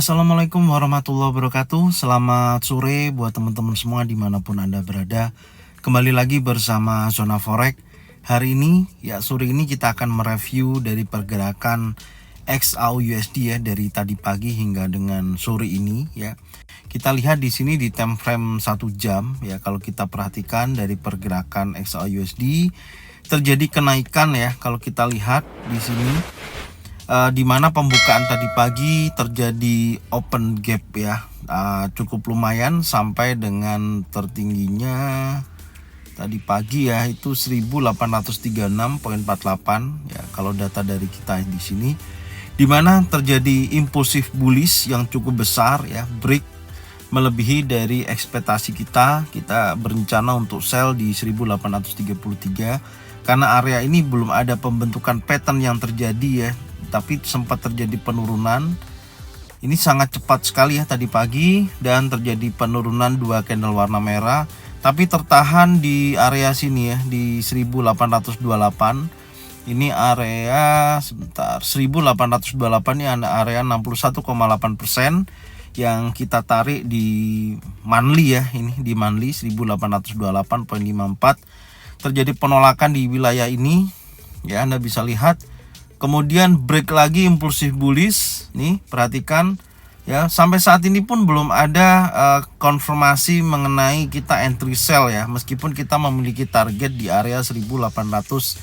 Assalamualaikum warahmatullahi wabarakatuh. Selamat sore buat teman-teman semua dimanapun Anda berada. Kembali lagi bersama Zona Forex. Hari ini, sore ini kita akan mereview dari pergerakan XAUUSD dari tadi pagi hingga dengan sore ini ya. Kita lihat di sini di time frame 1 jam ya. Kalau kita perhatikan dari pergerakan XAUUSD terjadi kenaikan ya. Kalau kita lihat di sini di mana pembukaan tadi pagi terjadi open gap ya, cukup lumayan sampai dengan tertingginya tadi pagi ya itu 1836,48 ya kalau data dari kita di sini, di mana terjadi impulsif bullish yang cukup besar ya, break melebihi dari ekspektasi kita berencana untuk sell di 1833 karena area ini belum ada pembentukan pattern yang terjadi ya, tapi sempat terjadi penurunan. Ini sangat cepat sekali ya tadi pagi dan terjadi penurunan 2 candle warna merah, tapi tertahan di area sini ya di 1828. Ini area 1828 ini area 61,8% yang kita tarik di monthly ya, ini di monthly 1828,54. Terjadi penolakan di wilayah ini ya, Anda bisa lihat. Kemudian break lagi impulsif bullish. Nih, perhatikan ya, sampai saat ini pun belum ada konfirmasi mengenai kita entry sell ya, meskipun kita memiliki target di area 1832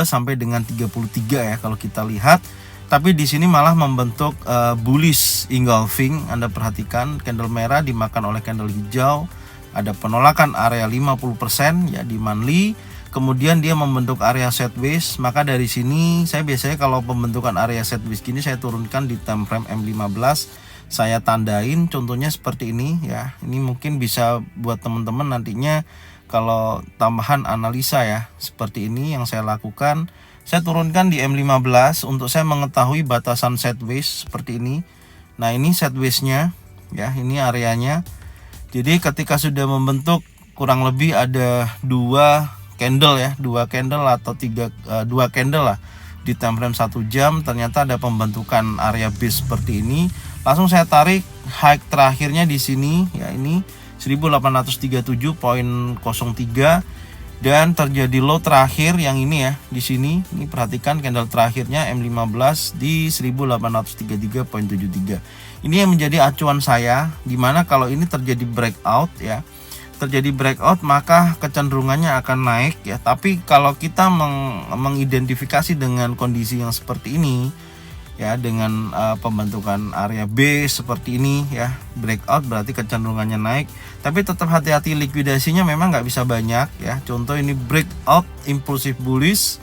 sampai dengan 33 ya kalau kita lihat. Tapi di sini malah membentuk bullish engulfing. Anda perhatikan candle merah dimakan oleh candle hijau. Ada penolakan area 50% ya di monthly. Kemudian dia membentuk area sideways. Maka dari sini saya biasanya kalau pembentukan area sideways gini saya turunkan di time frame M15. Saya tandain contohnya seperti ini ya. Ini mungkin bisa buat teman-teman nantinya kalau tambahan analisa ya. Seperti ini yang saya lakukan. Saya turunkan di M15 untuk saya mengetahui batasan sideways seperti ini. Nah, ini sideways-nya ya, ini areanya. Jadi ketika sudah membentuk kurang lebih ada 2 candle ya, 2 candle atau 2 candle lah di time frame 1 jam, ternyata ada pembentukan area base seperti ini. Langsung saya tarik high terakhirnya di sini ya, ini 1837,03 dan terjadi low terakhir yang ini ya di sini. Ini perhatikan candle terakhirnya M15 di 1833,73. Ini yang menjadi acuan saya, dimana kalau ini terjadi breakout ya, terjadi breakout maka kecenderungannya akan naik ya. Tapi kalau kita mengidentifikasi dengan kondisi yang seperti ini ya, dengan pembentukan area B seperti ini ya, breakout berarti kecenderungannya naik. Tapi tetap hati-hati, likuidasinya memang nggak bisa banyak ya. Contoh ini breakout impulsif bullish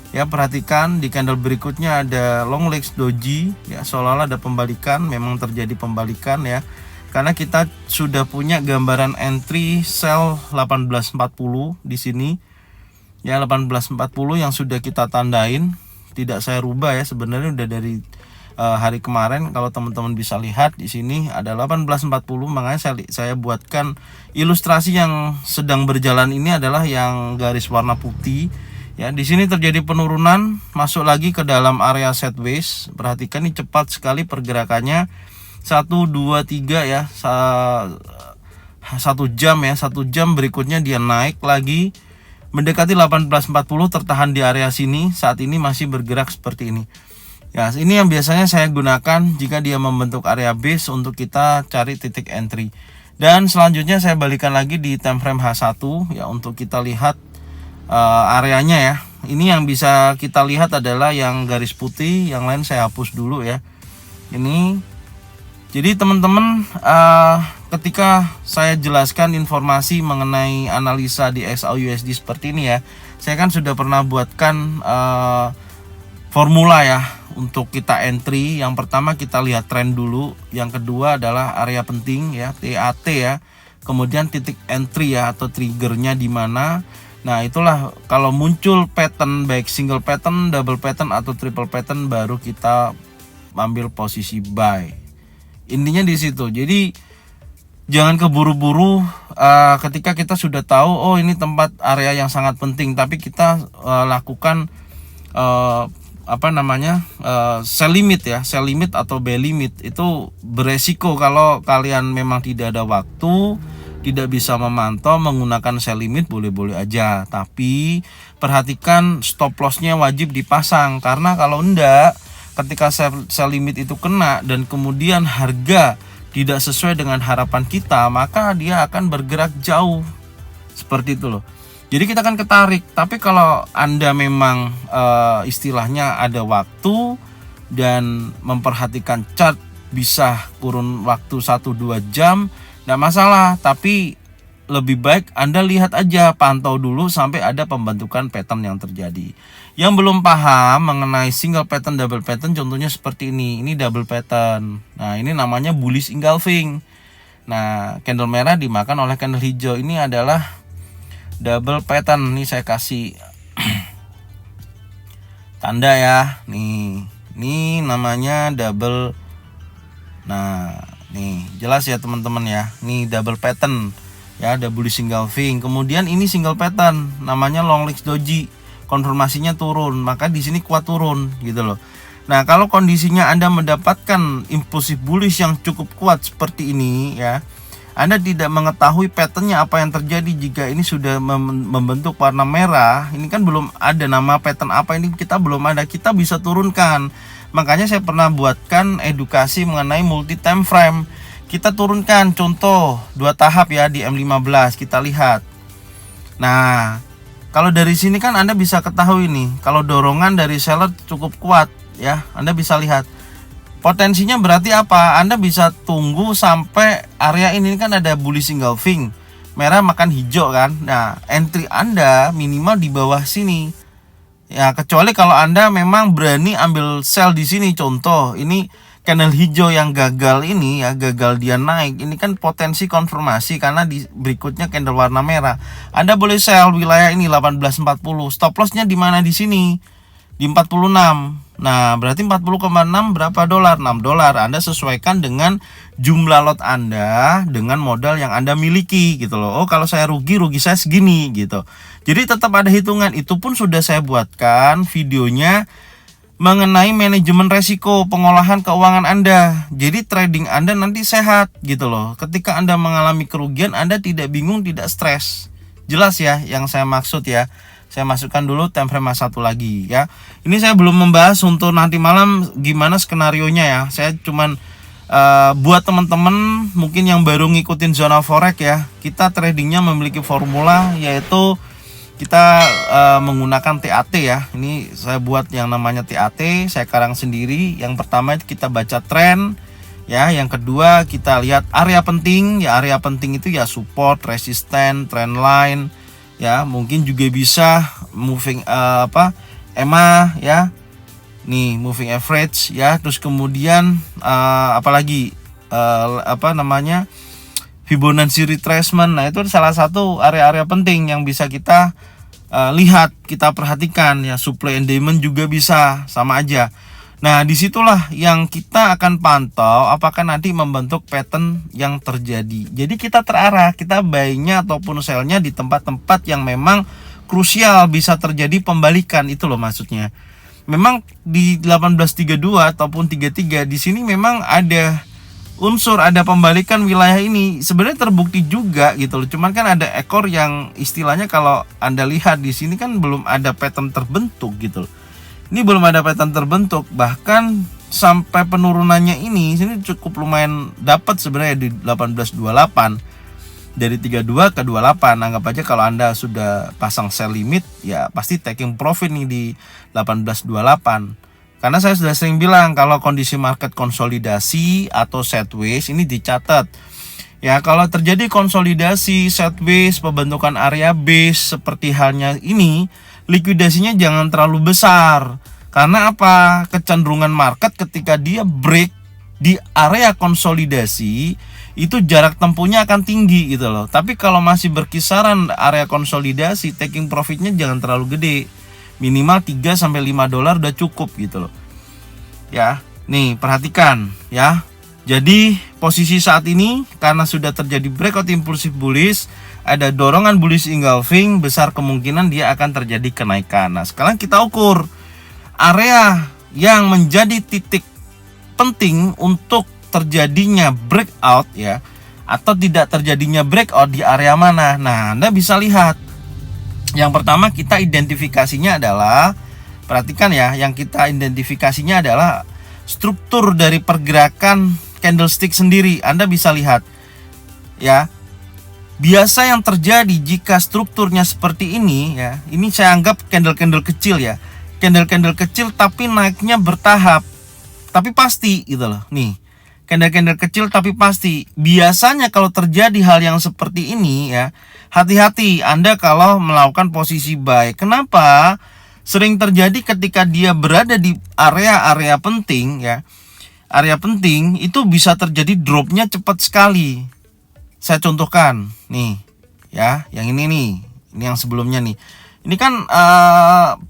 ya, perhatikan di candle berikutnya ada long legs doji ya, seolah-olah ada pembalikan. Memang terjadi pembalikan ya, karena kita sudah punya gambaran entry sell 1840 di sini ya, 1840 yang sudah kita tandain, tidak saya rubah ya, sebenarnya udah dari hari kemarin. Kalau teman-teman bisa lihat di sini ada 1840, makanya saya buatkan ilustrasi yang sedang berjalan ini adalah yang garis warna putih ya. Di sini terjadi penurunan, masuk lagi ke dalam area sideways. Perhatikan ini cepat sekali pergerakannya. 1, 2, 3 ya, 1 jam ya, 1 jam berikutnya dia naik lagi mendekati 1840, tertahan di area sini. Saat ini masih bergerak seperti ini ya. Ini yang biasanya saya gunakan jika dia membentuk area base untuk kita cari titik entry. Dan selanjutnya saya balikan lagi di time frame H1 ya, untuk kita lihat areanya ya. Ini yang bisa kita lihat adalah yang garis putih, yang lain saya hapus dulu ya. Ini jadi teman-teman, ketika saya jelaskan informasi mengenai analisa di XAUUSD seperti ini ya, saya kan sudah pernah buatkan formula ya untuk kita entry. Yang pertama kita lihat tren dulu, yang kedua adalah area penting ya, TAT ya, kemudian titik entry ya atau triggernya di mana. Nah, itulah kalau muncul pattern baik single pattern, double pattern atau triple pattern, baru kita ambil posisi buy. Intinya di situ. Jadi jangan keburu-buru ketika kita sudah tahu oh ini tempat area yang sangat penting, tapi kita lakukan sell limit ya, sell limit atau buy limit itu beresiko kalau kalian memang tidak ada waktu, tidak bisa memantau. Menggunakan sell limit boleh-boleh aja, tapi perhatikan stop lossnya wajib dipasang, karena kalau enggak, ketika sell limit itu kena dan kemudian harga tidak sesuai dengan harapan kita, maka dia akan bergerak jauh seperti itu loh. Jadi kita akan ketarik. Tapi kalau Anda memang istilahnya ada waktu dan memperhatikan chart, bisa kurun waktu 1-2 jam, tidak masalah. Tapi lebih baik Anda lihat aja, pantau dulu sampai ada pembentukan pattern yang terjadi. Yang belum paham mengenai single pattern, double pattern, contohnya seperti ini. Ini double pattern. Nah, ini namanya bullish engulfing. Nah, candle merah dimakan oleh candle hijau. Ini adalah double pattern. Nih saya kasih tanda ya. Nih, ini namanya double. Nah, nih jelas ya teman-teman ya. Nih double pattern ya, ada bullish engulfing. Kemudian ini single pattern, namanya long legs doji. Konfirmasinya turun, maka di sini kuat turun gitu loh. Nah, kalau kondisinya Anda mendapatkan impulsif bullish yang cukup kuat seperti ini ya, Anda tidak mengetahui patternnya apa yang terjadi jika ini sudah membentuk warna merah. Ini kan belum ada nama pattern apa ini, kita belum ada, kita bisa turunkan. Makanya saya pernah buatkan edukasi mengenai multi time frame. Kita turunkan contoh 2 tahap ya di M15, kita lihat. Nah, kalau dari sini kan Anda bisa ketahui nih, kalau dorongan dari seller cukup kuat ya, Anda bisa lihat. Potensinya berarti apa? Anda bisa tunggu sampai area ini kan ada bullish engulfing, merah makan hijau kan. Nah, entry Anda minimal di bawah sini. Ya, kecuali kalau Anda memang berani ambil sell di sini. Contoh, ini candle hijau yang gagal ini ya, gagal dia naik. Ini kan potensi konfirmasi karena di berikutnya candle warna merah. Anda boleh sell wilayah ini 1840. Stop lossnya di mana? Di sini. Di 46. Nah, berarti 40,6 berapa dolar? 6 dolar. Anda sesuaikan dengan jumlah lot Anda dengan modal yang Anda miliki gitu loh. Oh, kalau saya rugi saya segini gitu. Jadi tetap ada hitungan. Itu pun sudah saya buatkan videonya mengenai manajemen resiko pengolahan keuangan Anda. Jadi trading Anda nanti sehat gitu loh. Ketika Anda mengalami kerugian, Anda tidak bingung, tidak stres. Jelas ya yang saya maksud ya. Saya masukkan dulu time frame satu lagi ya. Ini saya belum membahas untuk nanti malam gimana skenarionya ya. Saya cuman buat teman-teman mungkin yang baru ngikutin zona forex ya. Kita tradingnya memiliki formula, yaitu kita menggunakan TAT ya. Ini saya buat yang namanya TAT, saya karang sendiri. Yang pertama kita baca tren ya, yang kedua kita lihat area penting ya. Area penting itu ya support, resisten, trend line ya. Mungkin juga bisa moving EMA ya. Nih moving average ya. Terus kemudian apalagi Fibonacci retracement. Nah, itu salah satu area-area penting yang bisa kita lihat, kita perhatikan ya. Supply and demand juga bisa, sama aja. Nah, disitulah yang kita akan pantau apakah nanti membentuk pattern yang terjadi. Jadi kita terarah, kita buy-nya ataupun sell-nya di tempat-tempat yang memang krusial, bisa terjadi pembalikan, itu loh maksudnya. Memang di 1832 ataupun 33 di sini memang ada unsur, ada pembalikan wilayah ini. Sebenarnya terbukti juga gitu loh. Cuman kan ada ekor yang istilahnya kalau Anda lihat di sini kan belum ada pattern terbentuk gitu loh. Ini belum ada pattern terbentuk, bahkan sampai penurunannya ini sini cukup lumayan dapat sebenarnya di 1828. Dari 32 ke 28. Anggap aja kalau Anda sudah pasang sell limit ya pasti taking profit nih di 1828. Karena saya sudah sering bilang kalau kondisi market konsolidasi atau sideways ini dicatat. Ya, kalau terjadi konsolidasi sideways, pembentukan area base seperti halnya ini, likuidasinya jangan terlalu besar. Karena apa? Kecenderungan market ketika dia break di area konsolidasi itu jarak tempuhnya akan tinggi gitu loh. Tapi kalau masih berkisaran area konsolidasi, taking profitnya jangan terlalu gede. Minimal 3 sampai 5 dolar udah cukup gitu loh. Ya, nih perhatikan ya. Jadi posisi saat ini karena sudah terjadi breakout impulsif bullish, ada dorongan bullish engulfing, besar kemungkinan dia akan terjadi kenaikan. Nah, sekarang kita ukur area yang menjadi titik penting untuk terjadinya breakout ya, atau tidak terjadinya breakout di area mana. Nah, Anda bisa lihat. Yang pertama kita identifikasinya adalah, perhatikan ya, yang kita identifikasinya adalah struktur dari pergerakan candlestick sendiri. Anda bisa lihat ya. Biasa yang terjadi jika strukturnya seperti ini ya, ini saya anggap candle-candle kecil ya. Candle-candle kecil tapi naiknya bertahap. Tapi pasti gitu loh. Nih, candle-candle kecil tapi pasti. Biasanya kalau terjadi hal yang seperti ini ya, hati-hati Anda kalau melakukan posisi buy. Kenapa? Sering terjadi ketika dia berada di area-area penting ya. Area penting itu bisa terjadi dropnya cepat sekali. Saya contohkan nih ya, yang ini nih, ini yang sebelumnya nih. Ini kan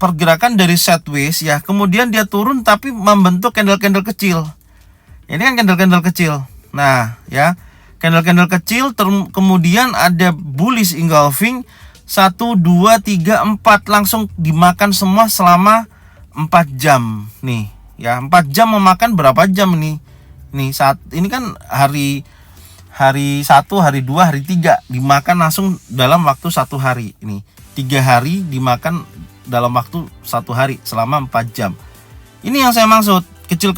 pergerakan dari sideways ya, kemudian dia turun tapi membentuk candle-candle kecil. Ini kan candle-candle kecil. Nah ya, candle-candle kecil kemudian ada bullish engulfing 1, 2, 3, 4 langsung dimakan semua selama 4 jam nih ya. 4 jam memakan berapa jam nih? Ini kan hari 1, hari 2, hari 3 dimakan langsung dalam waktu 1 hari. Ini 3 hari dimakan dalam waktu 1 hari selama 4 jam. Ini yang saya maksud, kecil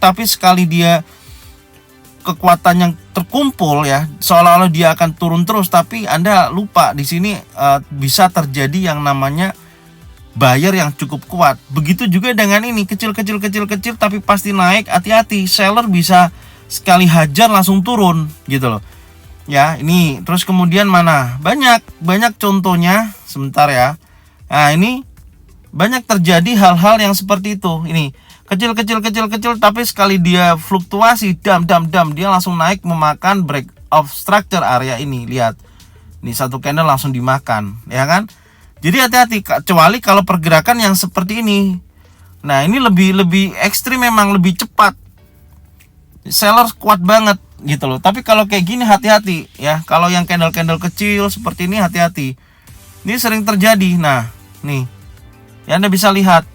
tapi sekali dia kekuatan yang terkumpul ya, seolah-olah dia akan turun terus, tapi Anda lupa di sini bisa terjadi yang namanya buyer yang cukup kuat. Begitu juga dengan ini, kecil tapi pasti naik. Hati-hati, seller bisa sekali hajar langsung turun gitu loh. Ya, ini terus kemudian mana? Banyak contohnya, sebentar ya. Nah, ini banyak terjadi hal-hal yang seperti itu. Ini kecil tapi sekali dia fluktuasi dam dia langsung naik memakan break of structure area ini. Lihat. Ini satu candle langsung dimakan, ya kan? Jadi hati-hati, kecuali kalau pergerakan yang seperti ini. Nah, ini lebih ekstrim, memang lebih cepat. Seller kuat banget gitu loh. Tapi kalau kayak gini hati-hati ya. Kalau yang candle-candle kecil seperti ini hati-hati. Ini sering terjadi. Nah, nih. Ya, Anda bisa lihat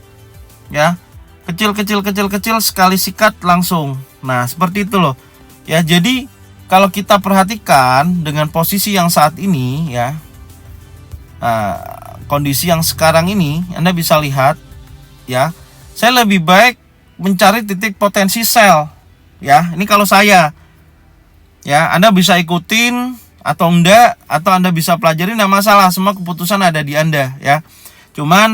ya. Kecil sekali sikat langsung. Nah, seperti itu loh. Ya, jadi kalau kita perhatikan dengan posisi yang saat ini ya. Nah, kondisi yang sekarang ini Anda bisa lihat ya. Saya lebih baik mencari titik potensi sell. Ya, ini kalau saya ya, Anda bisa ikutin atau enggak, atau Anda bisa pelajari, enggak masalah, semua keputusan ada di Anda ya.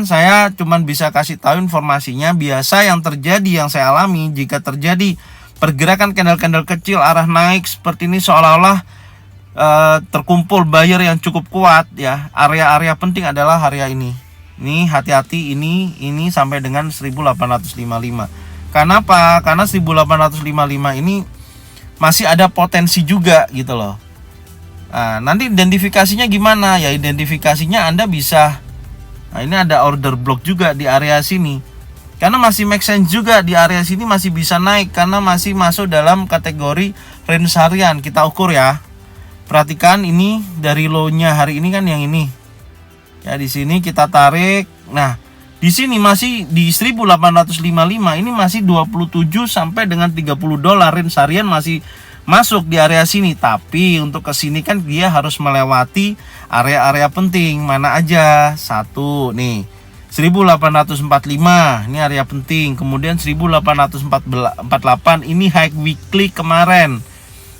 Saya bisa kasih tahu informasinya. Biasa yang terjadi, yang saya alami, jika terjadi pergerakan candle-candle kecil arah naik seperti ini, seolah-olah terkumpul buyer yang cukup kuat ya. Area-area penting adalah area ini. Ini hati-hati, ini sampai dengan 1855. Kenapa? Karena 1855 ini masih ada potensi juga gitu loh. Nah, nanti identifikasinya gimana? Ya, identifikasinya Anda bisa, nah ini ada order block juga di area sini. Karena masih make sense juga di area sini, masih bisa naik karena masih masuk dalam kategori range harian. Kita ukur ya. Perhatikan ini dari low-nya hari ini kan yang ini. Ya, di sini kita tarik. Nah, di sini masih di 1855, ini masih 27 sampai dengan 30 dolar, range harian masih masuk di area sini. Tapi untuk ke sini kan dia harus melewati area-area penting. Mana aja? Satu nih, 1845, ini area penting. Kemudian 1848, ini high weekly kemarin.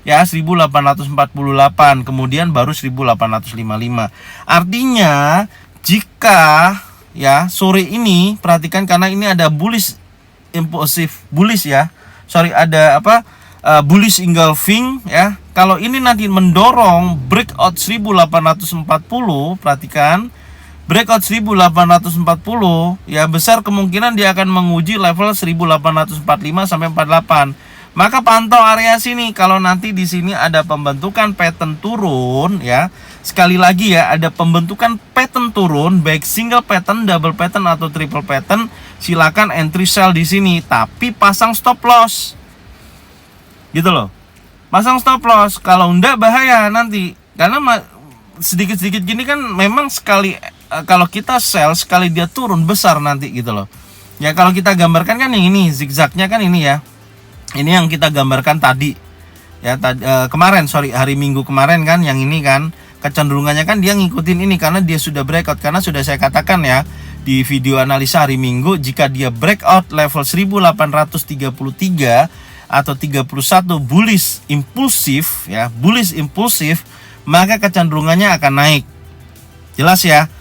Ya, 1848, kemudian baru 1855. Artinya jika ya sore ini, perhatikan karena ini ada bullish bullish engulfing ya. Kalau ini nanti mendorong breakout 1840, perhatikan breakout 1840 ya, besar kemungkinan dia akan menguji level 1845 sampai 48. Maka pantau area sini. Kalau nanti di sini ada pembentukan pattern turun ya. Sekali lagi ya, ada pembentukan pattern turun, baik single pattern, double pattern atau triple pattern, silakan entry sell di sini, tapi pasang stop loss. Gitu loh. Pasang stop loss. Kalau enggak bahaya nanti. Karena sedikit-sedikit gini kan memang sekali kalau kita sell, sekali dia turun besar nanti gitu loh. Ya kalau kita gambarkan kan yang ini zigzagnya kan ini ya. Ini yang kita gambarkan tadi. Ya kemarin hari Minggu kemarin kan yang ini kan kecenderungannya kan dia ngikutin ini karena dia sudah breakout, karena sudah saya katakan ya di video analisa hari Minggu, jika dia breakout level 1833 atau 31 bullish impulsif ya, bullish impulsif, maka kecenderungannya akan naik. Jelas ya?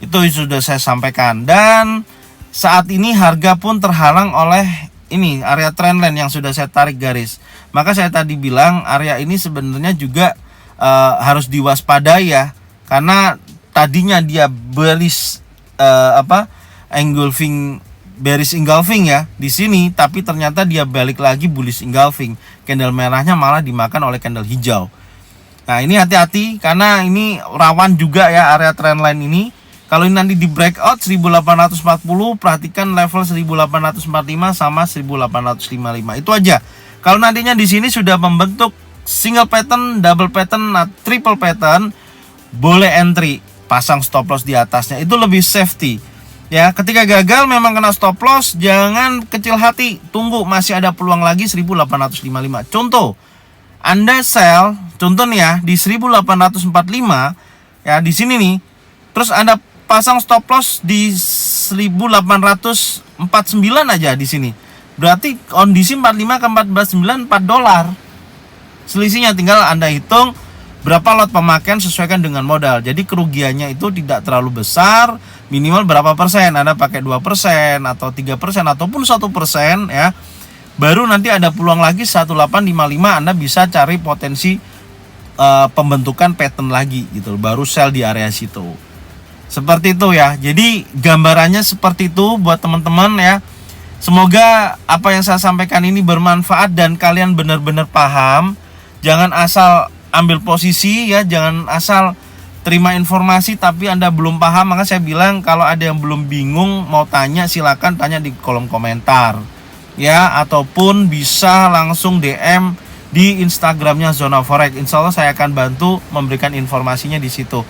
Itu sudah saya sampaikan. Dan saat ini harga pun terhalang oleh ini area trendline yang sudah saya tarik garis. Maka saya tadi bilang area ini sebenarnya juga harus diwaspadai ya, karena tadinya dia bearish bearish engulfing ya di sini, tapi ternyata dia balik lagi bullish engulfing. Candle merahnya malah dimakan oleh candle hijau. Nah ini hati-hati karena ini rawan juga ya area trendline ini. Kalau ini nanti di breakout 1840, perhatikan level 1845 sama 1855. Itu aja. Kalau nantinya di sini sudah membentuk single pattern, double pattern, triple pattern, boleh entry, pasang stop loss di atasnya, itu lebih safety. Ya, ketika gagal memang kena stop loss, jangan kecil hati, tunggu masih ada peluang lagi 1855. Contoh, Anda sell, contoh nih ya, di 1845 ya di sini nih. Terus Anda pasang stop loss di 1849 aja di sini. Berarti kondisi 45 ke 14.9 $4. Selisihnya tinggal Anda hitung berapa lot pemakaian sesuaikan dengan modal. Jadi kerugiannya itu tidak terlalu besar, minimal berapa persen. Anda pakai 2% atau 3% ataupun 1% ya. Baru nanti ada peluang lagi 1855, Anda bisa cari potensi pembentukan pattern lagi gitu. Baru sell di area situ. Seperti itu ya. Jadi gambarannya seperti itu buat teman-teman ya. Semoga apa yang saya sampaikan ini bermanfaat dan kalian benar-benar paham. Jangan asal ambil posisi ya, jangan asal terima informasi tapi Anda belum paham. Maka saya bilang kalau ada yang belum bingung mau tanya, silakan tanya di kolom komentar ya, ataupun bisa langsung DM di Instagramnya Zona Forex. Insya Allah saya akan bantu memberikan informasinya di situ.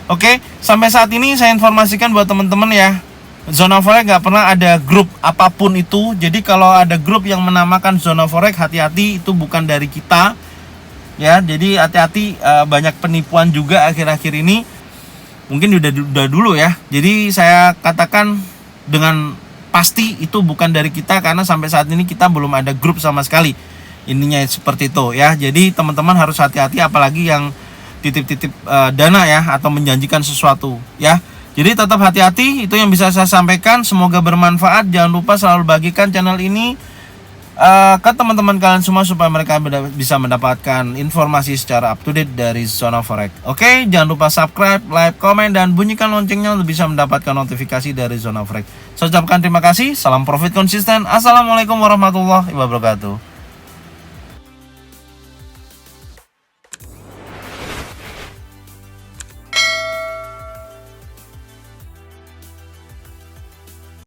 Oke, sampai saat ini saya informasikan buat teman-teman ya, Zona Forex nggak pernah ada grup apapun itu. Jadi kalau ada grup yang menamakan Zona Forex, hati-hati, itu bukan dari kita ya. Jadi hati-hati, banyak penipuan juga akhir-akhir ini. Mungkin udah dulu ya. Jadi saya katakan dengan pasti itu bukan dari kita, karena sampai saat ini kita belum ada grup sama sekali. Ininya seperti itu ya. Jadi teman-teman harus hati-hati, apalagi yang titip-titip dana ya, atau menjanjikan sesuatu ya. Jadi tetap hati-hati, itu yang bisa saya sampaikan. Semoga bermanfaat. Jangan lupa selalu bagikan channel ini ke teman-teman kalian semua supaya mereka bisa mendapatkan informasi secara up to date dari Zona Forex. Oke, jangan lupa subscribe, like, komen, dan bunyikan loncengnya untuk bisa mendapatkan notifikasi dari Zona Forex. Saya ucapkan terima kasih. Salam profit konsisten. Assalamualaikum warahmatullahi wabarakatuh.